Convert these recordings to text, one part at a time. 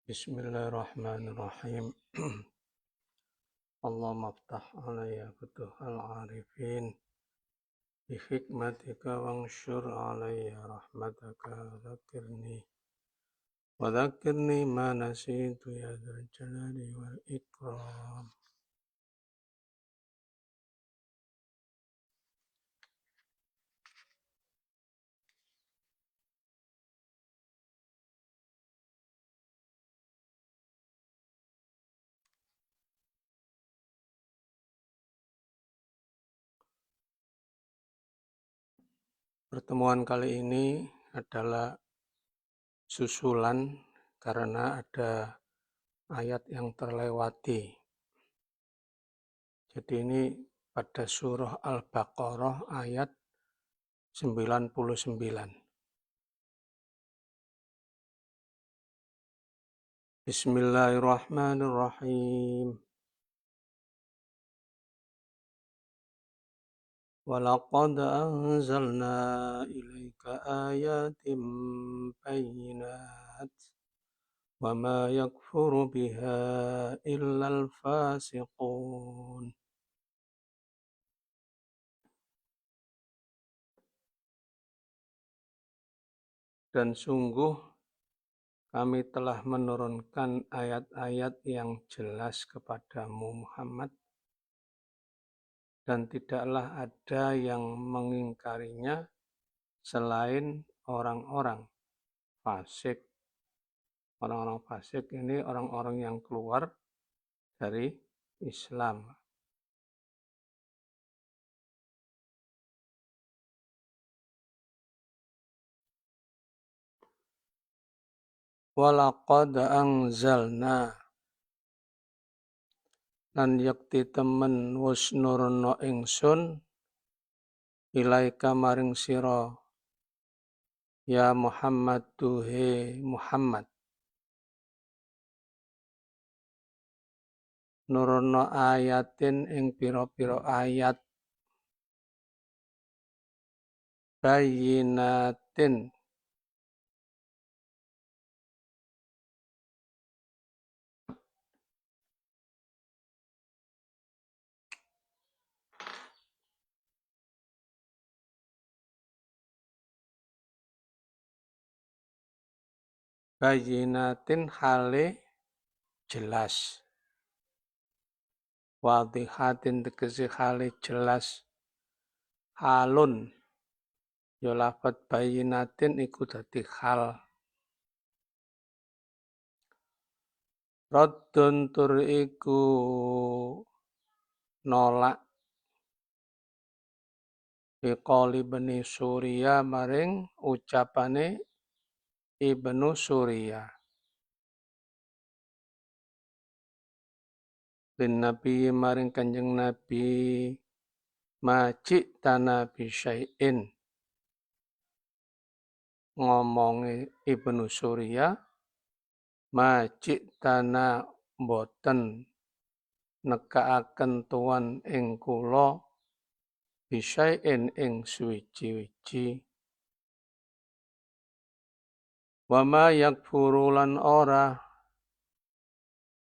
Bismillahirrahmanirrahim. Allahumma aftah alayya futuhal arifin bihikmatika wanshur alayya rahmataka wa dhakirni ma nasitu ya dzal jalali wal ikram. Pertemuan kali ini adalah susulan karena ada ayat yang terlewati. Jadi ini pada surah Al-Baqarah ayat 99. Bismillahirrahmanirrahim. وَلَقَدْ أَنزَلْنَا إِلَيْكَ آيَاتٍ بَيِّنَاتٍ وَمَا يَكْفُرُ بِهَا إِلَّا الْفَاسِقُونَ. Dan sungguh kami telah menurunkan ayat-ayat yang jelas kepadamu Muhammad, dan tidaklah ada yang mengingkarinya selain orang-orang fasik. Orang-orang fasik ini orang-orang yang keluar dari Islam. Walaqad anzalna lan yakti temen wus nurna ingsun ilaika maring sira ya Muhammad duhe Muhammad nurna ayatin ing pira-pira ayat bayyinatin hale jelas, wadihatin tegese hale jelas, halun ya lafat bayyinatin iku dadi hal. Raddun tur iku nolak biqauli Ibnu Surya maring ucapane Ibnu Surya. Lin Nabi maring Kanjeng Nabi majik tanah bisyai'in. Ngomongi Ibnu Surya majik tanah boten nekaaken tuan ing kula bisyai'in ing suwiji-wiji. Wa ma yakfuru lan ora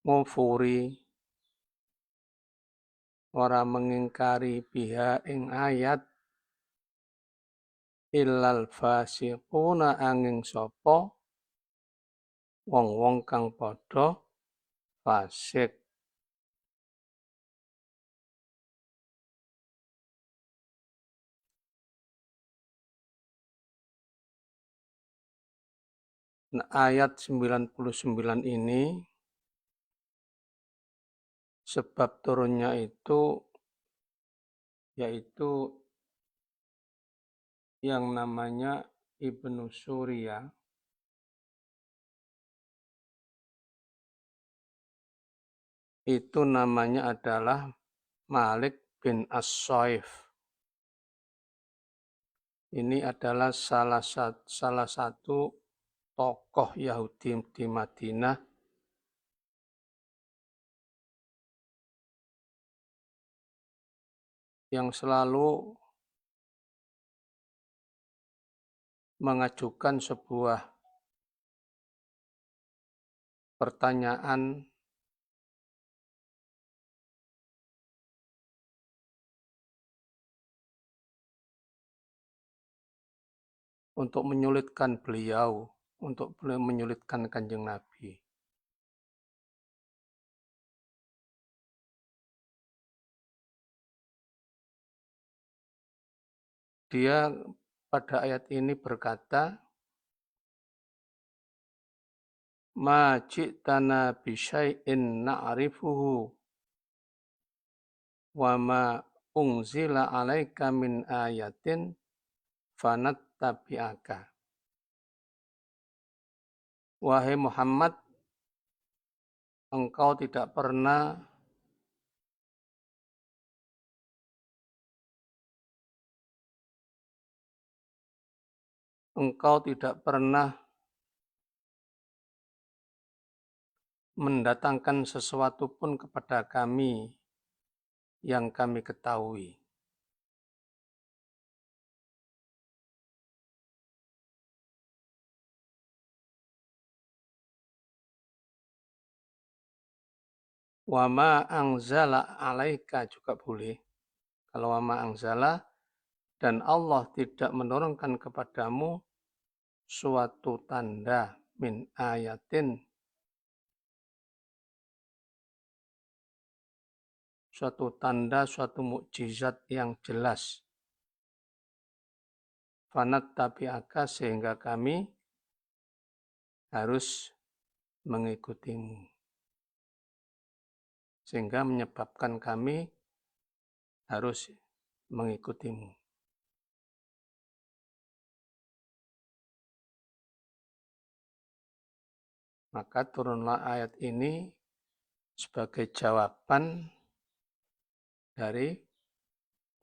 ngufuri ora mengingkari biha ing ayat illal fasiquna angin sapa wong-wong kang padha fasik. Nah, ayat 99 ini sebab turunnya itu yaitu yang namanya Ibnu Surya itu namanya adalah Malik bin As-Saif. Ini adalah salah satu tokoh Yahudi di Madinah yang selalu mengajukan sebuah pertanyaan untuk menyulitkan beliau, untuk menyulitkan Kanjeng Nabi. Dia pada ayat ini berkata, ma ji'tana bisyai'in na'rifuhu wa ma unzila alaika min ayatin fanattabi'aka. Wahai Muhammad, engkau tidak pernah mendatangkan sesuatu pun kepada kami yang kami ketahui. Wa ma anzala alaika juga boleh. Kalau wa ma anzala, dan Allah tidak menurunkan kepadamu suatu tanda min ayatin, suatu tanda, suatu mukjizat yang jelas. Fanattabi'aka, sehingga kami harus mengikutimu. Sehingga menyebabkan kami harus mengikutimu. Maka turunlah ayat ini sebagai jawaban dari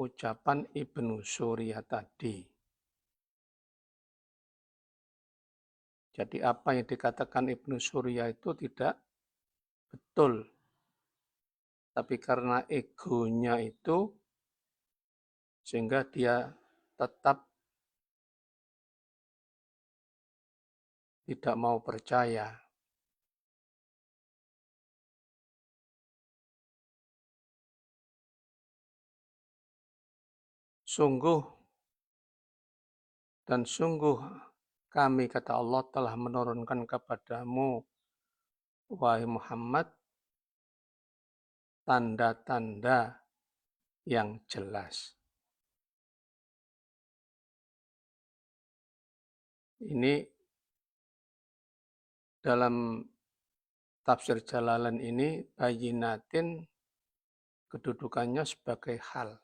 ucapan Ibnu Surya tadi. Jadi apa yang dikatakan Ibnu Surya itu tidak betul. Tapi karena egonya itu, sehingga dia tetap tidak mau percaya. Sungguh kami, kata Allah, telah menurunkan kepadamu, wahai Muhammad, tanda-tanda yang jelas. Ini dalam tafsir Jalalain ini, bayinatin kedudukannya sebagai hal.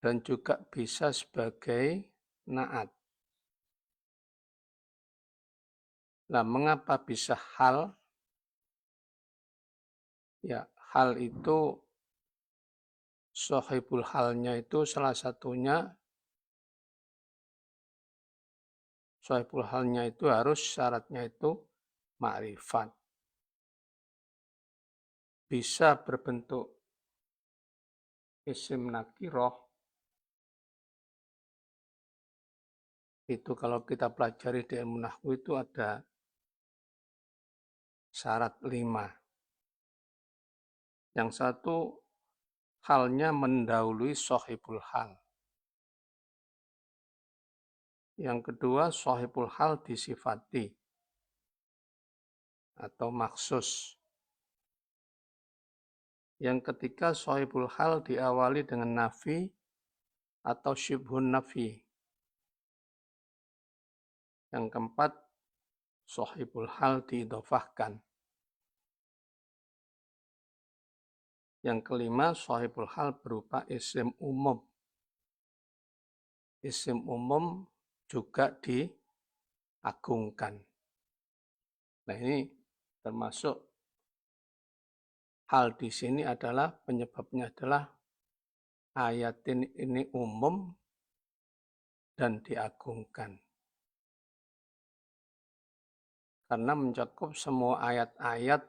Dan juga bisa sebagai naat. Nah, mengapa bisa hal? Ya, hal itu, sohibul halnya itu salah satunya, sohibul halnya itu harus syaratnya itu ma'rifat. Bisa berbentuk isim nakiroh, itu kalau kita pelajari di ilmu nahwu itu ada syarat 5. Yang satu, halnya mendahului sohibul hal. Yang kedua, sohibul hal disifati atau maksus. Yang ketiga, sohibul hal diawali dengan nafi atau syibhun nafi. Yang keempat, sohibul hal diidofahkan. Yang kelima, sohibul hal berupa isim umum. Isim umum juga diagungkan. Nah, ini termasuk hal di sini adalah penyebabnya adalah ayat ini umum dan diagungkan. Karena mencakup semua ayat-ayat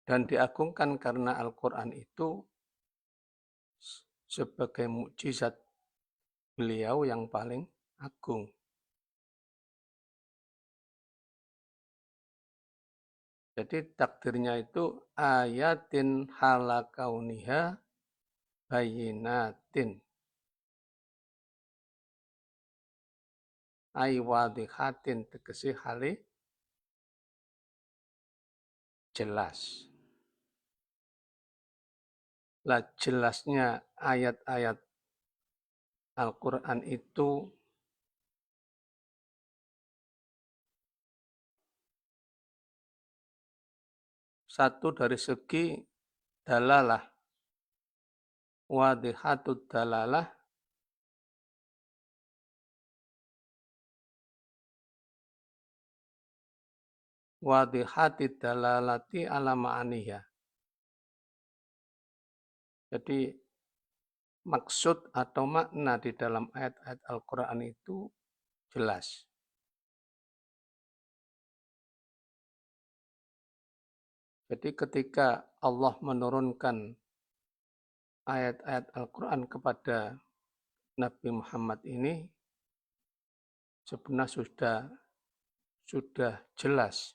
dan diagungkan karena Al-Quran itu sebagai mukjizat beliau yang paling agung. Jadi takdirnya itu ayatin halakauniha bayinatin. Aiwadihatin tegesi hali jelas. Lah jelasnya ayat-ayat Al-Quran itu satu dari segi dalalah, wadihatud dalalah, wadihatid dalalati ala ma'aniha. Jadi maksud atau makna di dalam ayat-ayat Al-Quran itu jelas. Jadi ketika Allah menurunkan ayat-ayat Al-Quran kepada Nabi Muhammad ini, sebenarnya sudah jelas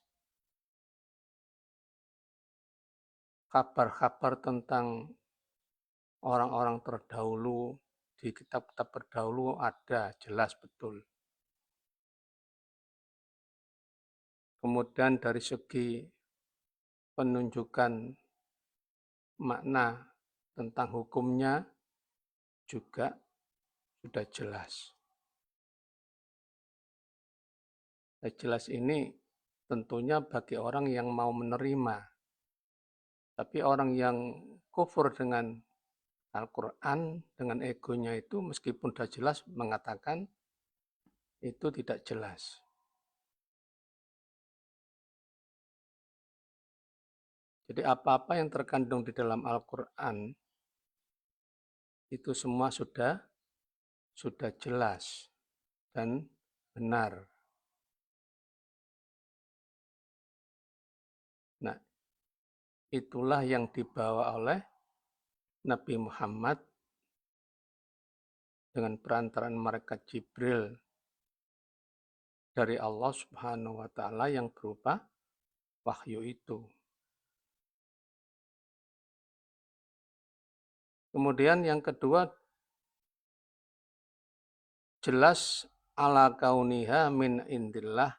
kabar-kabar tentang orang-orang terdahulu di kitab-kitab terdahulu ada, jelas betul. Kemudian dari segi penunjukan makna tentang hukumnya juga sudah jelas. Jelas ini tentunya bagi orang yang mau menerima. Tapi orang yang kufur dengan Al-Quran, dengan egonya itu meskipun sudah jelas mengatakan itu tidak jelas. Jadi apa-apa yang terkandung di dalam Al-Quran itu semua sudah jelas dan benar. Nah, itulah yang dibawa oleh Nabi Muhammad dengan perantaraan malaikat Jibril dari Allah Subhanahu wa taala yang berupa wahyu itu. Kemudian yang kedua, jelas ala kauniha min indillah,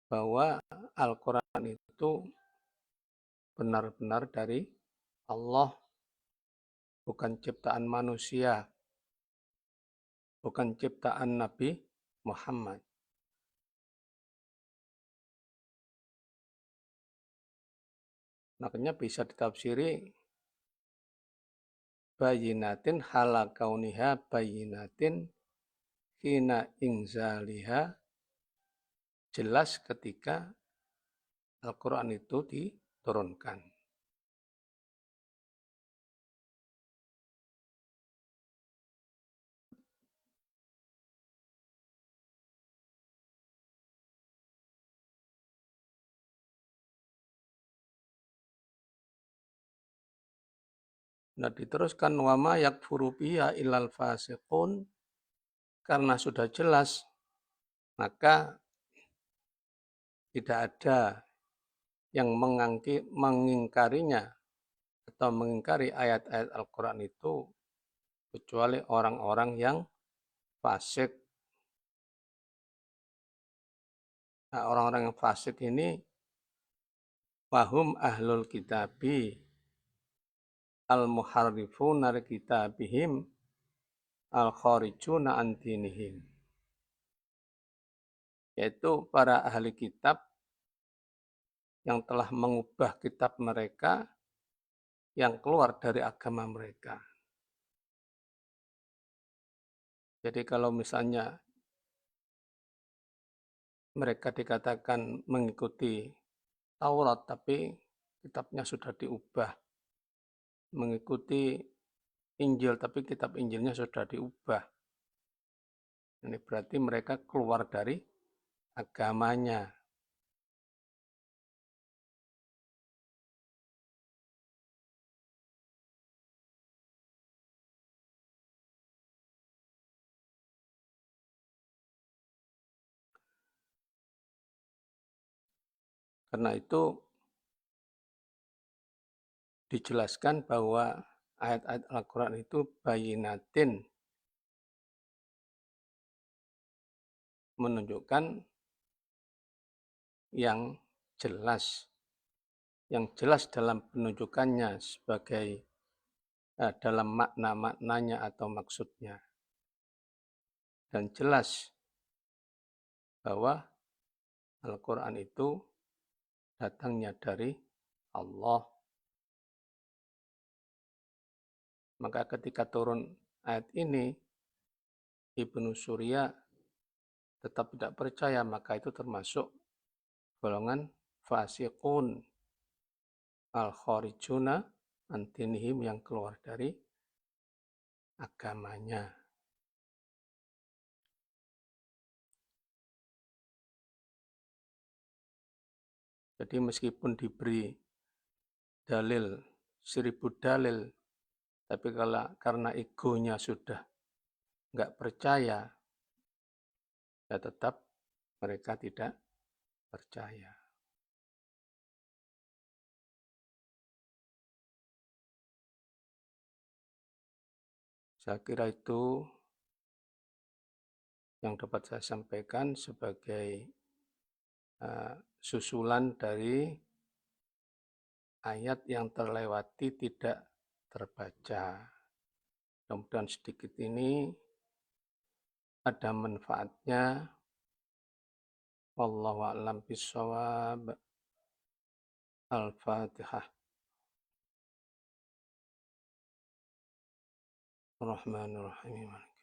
bahwa Al-Quran itu benar-benar dari Allah, bukan ciptaan manusia, bukan ciptaan Nabi Muhammad. Makanya bisa ditafsiri bayinatin hala kauniha bayinatin hina ingzaliha, jelas ketika Al-Quran itu diturunkan. Nah, diteruskan wama yakfuru biha ilal fasiqun, karena sudah jelas maka tidak ada yang mengingkarinya atau mengingkari ayat-ayat Al-Quran itu kecuali orang-orang yang fasik. Nah, orang-orang yang fasik ini wahum ahlul kitabi al-muharrifuna li kitabihim al-kharijuna an dinihim, yaitu para ahli kitab yang telah mengubah kitab mereka yang keluar dari agama mereka. Jadi kalau misalnya mereka dikatakan mengikuti Taurat tapi kitabnya sudah diubah, mengikuti Injil tapi kitab Injilnya sudah diubah, ini berarti mereka keluar dari agamanya. Karena itu dijelaskan bahwa ayat-ayat Al-Quran itu bayinatin, menunjukkan yang jelas dalam penunjukannya sebagai dalam makna-maknanya atau maksudnya. Dan jelas bahwa Al-Quran itu datangnya dari Allah. Maka ketika turun ayat ini, Ibnu Surya tetap tidak percaya, maka itu termasuk golongan fasiqun al-kharijuna antinihim, yang keluar dari agamanya. Jadi meskipun diberi dalil 1000 dalil, tapi kalau karena egonya sudah nggak percaya, ya tetap mereka tidak percaya. Saya kira itu yang dapat saya sampaikan sebagai susulan dari ayat yang terlewati tidak terbaca. Mudah-mudahan sedikit ini ada manfaatnya. Wallahu a'lam bishawab. Al-Fatihah. Ar-Rahmanir Rahim.